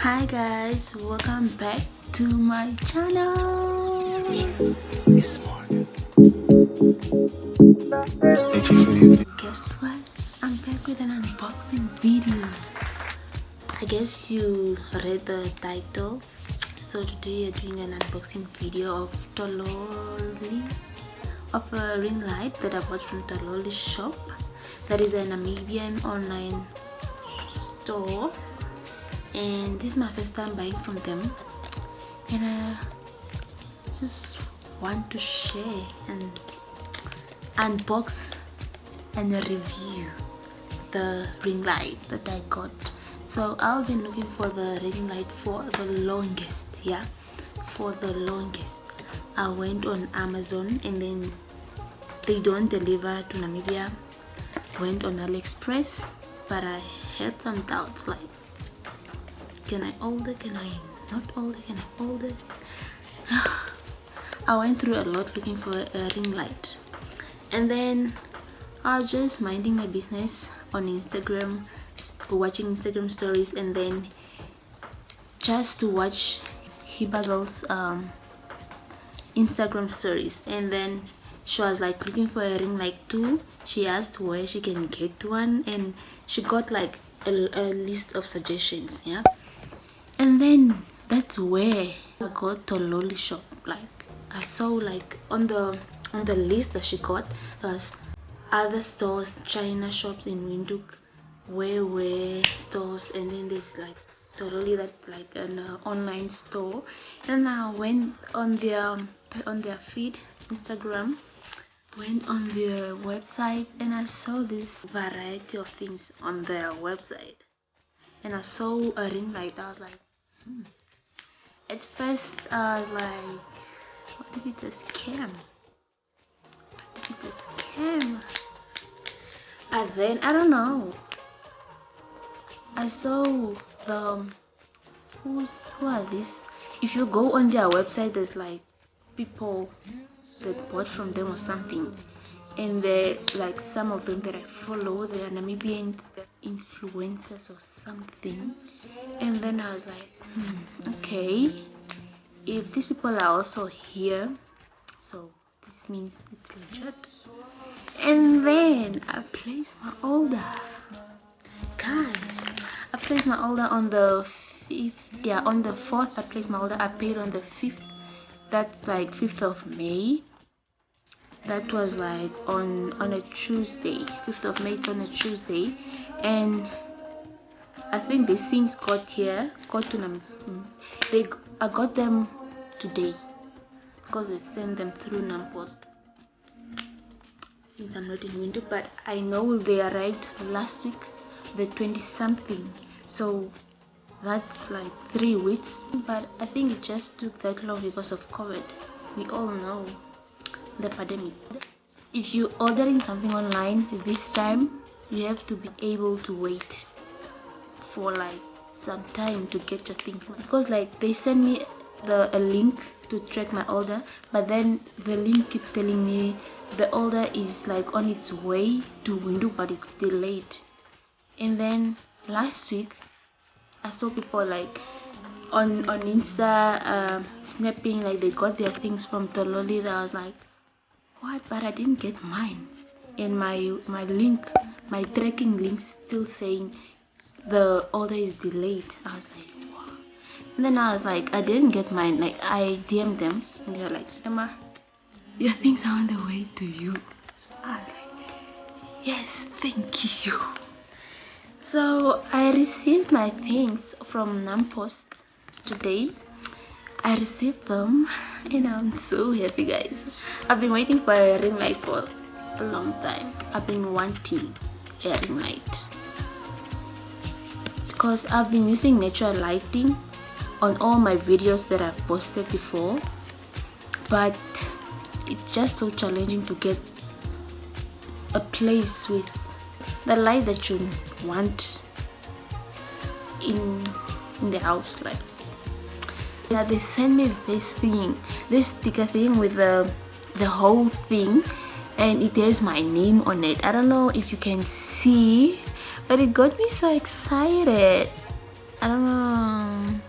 Hi guys, welcome back to my channel. Guess what? I'm back with an unboxing video. I guess you read the title. So today we're doing an unboxing video of Tololi, of a ring light that I bought from Tololi shop. That is a Namibian online store, and this is my first time buying from them, and I just want to share and unbox and review the ring light that I got. So I've been looking for the ring light for the longest. I went on Amazon, and then they don't deliver to Namibia. Went on AliExpress, but I had some doubts, like, can I order, can I not order, can I order? I went through a lot looking for a ring light, and then I was just minding my business on Instagram, watching Instagram stories, and then just to watch Hibagle's Instagram stories, and then she was like looking for a ring light too. She asked where she can get one, and she got like a list of suggestions, yeah. And then that's where I got Tololi shop. Like, I saw like on the list that she got, there was other stores, China shops in Windhoek, wear stores, and then there's like Tololi, that's like an online store. And I went on their feed, Instagram, went on their website, and I saw this variety of things on their website, and I saw a ring light. I was like, At first I was like, what if it's a scam? What if it's a scam? And then I don't know, I saw the who are these? If you go on their website, there's like people that bought from them or something, and they're like, some of them that I follow, they are Namibian influencers or something. And then I was like, okay, if these people are also here, so this means it's legit. And then I placed my order, guys. I placed my order on the 5th, yeah, on the 4th. I placed my order. I paid on the 5th. That's like 5th of May. That was like on a Tuesday. 5th of May, it's on a Tuesday, and I think these things got to them. I got them today because they sent them through Nampost. Since I'm not in window, but I know they arrived last week, the 20-something. So that's like 3 weeks. But I think it just took that long because of COVID. We all know the pandemic. If you're ordering something online this time, you have to be able to wait for like some time to get your things, because like they send me a link to track my order, but then the link keeps telling me the order is like on its way to window, but it's delayed. And then last week I saw people like on Insta snapping like they got their things from Tololi. That I was like, what? But I didn't get mine, and my link, my tracking link, still saying the order is delayed. I was like, wow. And then I was like, I didn't get mine. Like, I DM'd them, and they're like, Emma, your things are on the way to you. I was like, yes, thank you. So I received my things from Nampost today. I received them, and I'm so happy, guys. I've been waiting for a ring light for a long time. I've been wanting a ring light because I've been using natural lighting on all my videos that I've posted before, but it's just so challenging to get a place with the light that you want in the house. Like, yeah, they sent me this sticker thing with the whole thing, and it has my name on it. I don't know if you can see, but it got me so excited. I don't know.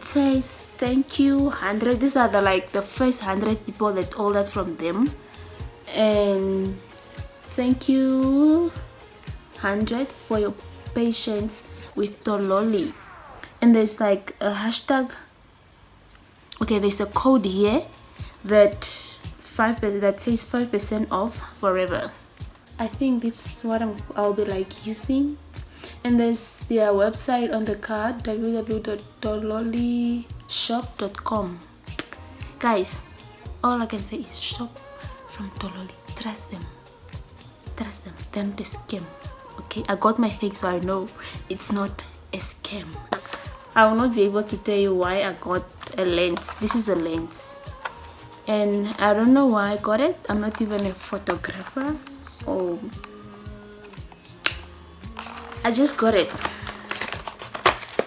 it says thank you 100. These are the first 100 people that ordered from them, and thank you 100 for your patience with Tololi. And there's like a hashtag. Okay, there's a code here that says 5% off forever. I think this is what I'll be like using. And there's their website on the card, www.tololishop.com. Guys, all I can say is shop from Tololi. Trust them. Trust them. They're not a scam. Okay, I got my thing, so I know it's not a scam. I will not be able to tell you why I got a lens. This is a lens, and I don't know why I got it. I'm not even a photographer. Oh, I just got it.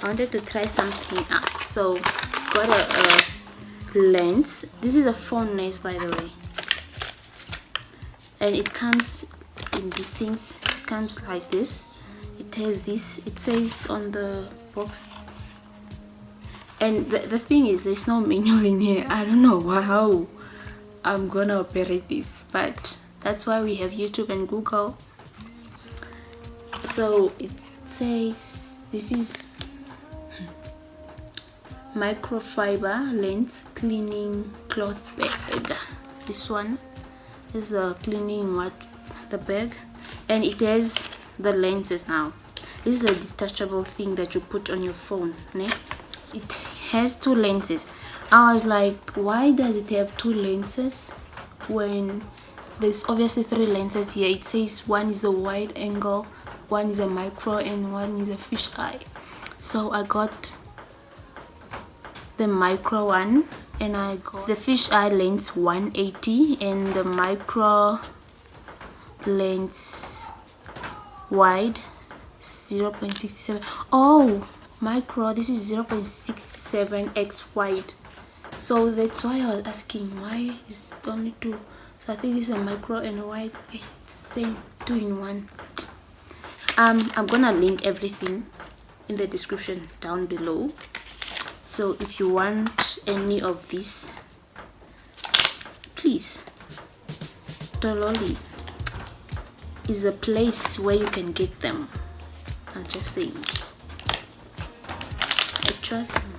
I wanted to try something out, so got a lens. This is a phone lens, by the way, and it comes in these things. It comes like this. It has this. It says on the box. And the thing is, there's no menu in here. I don't know how I'm gonna operate this, but that's why we have YouTube and Google. So it says this is microfiber lens cleaning cloth bag. This one is the cleaning the bag, and it has the lenses now. This is a detachable thing that you put on your phone, né? It has 2 lenses. I was like, why does it have 2 lenses when there's obviously 3 lenses here? It says one is a wide angle, one is a micro, and one is a fisheye. So I got the micro one, and I got the fisheye lens 180 and the micro lens wide 0.67. Oh, micro, this is 0.67x wide. So that's why I was asking, why is it only 2? So I think this is a micro and a wide. It's the same, 2 in 1. I'm gonna link everything in the description down below. So if you want any of these, please, Tololi is a place where you can get them. I'm just saying. I trust them.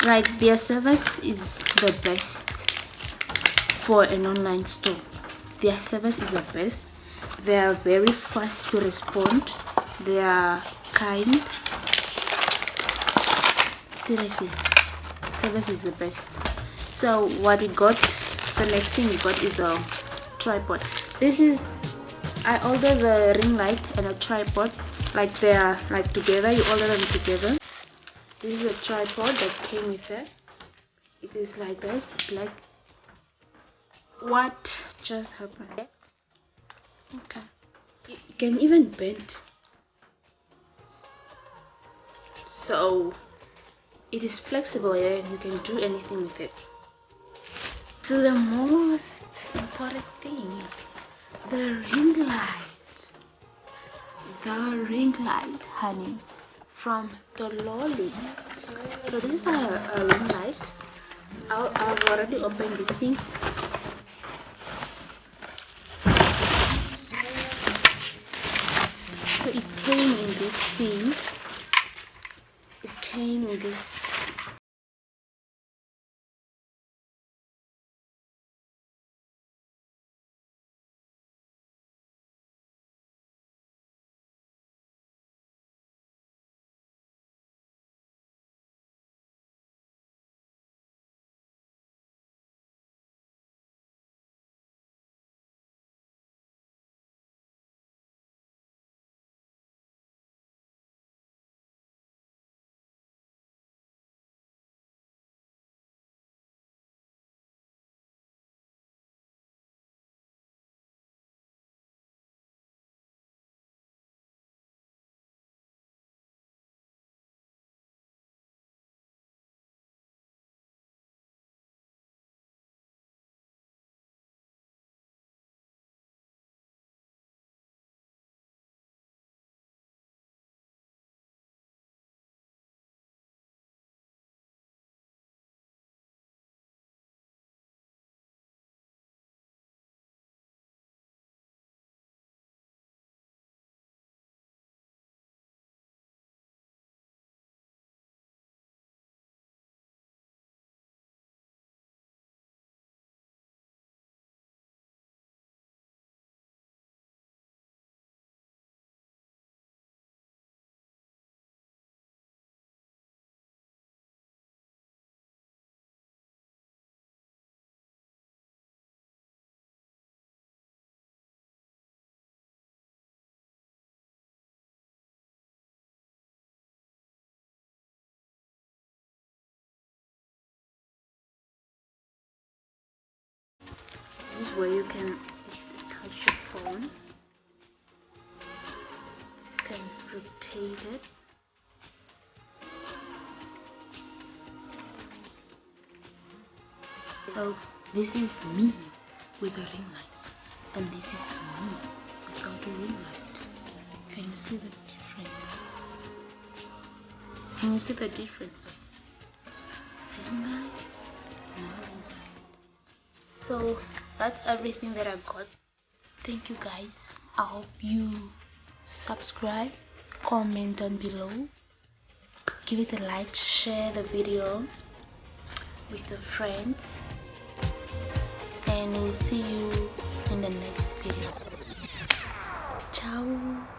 Right, their service is the best for an online store. Their service is the best. They are very fast to respond. They are kind. Seriously, service is the best. So what we got, the next thing we got is a tripod. This is, I ordered the ring light and a tripod, like they are like together. You order them together. This is a tripod that came with it. It is like this, like what just happened. Okay, it can even bend, so it is flexible, yeah, and you can do anything with it. To the most important thing, the ring light. The ring light, honey, from Tololi. So this is a ring light. I've already opened these things. So it came in this thing. It came in this where you can touch your phone. You can rotate it. So this is me with a ring light, and this is me without a ring light. Can you see the difference? Can you see the difference? Ring light, no ring light. So that's everything that I got. Thank you guys. I hope you subscribe, comment down below, give it a like, share the video with your friends, and we'll see you in the next video. Ciao.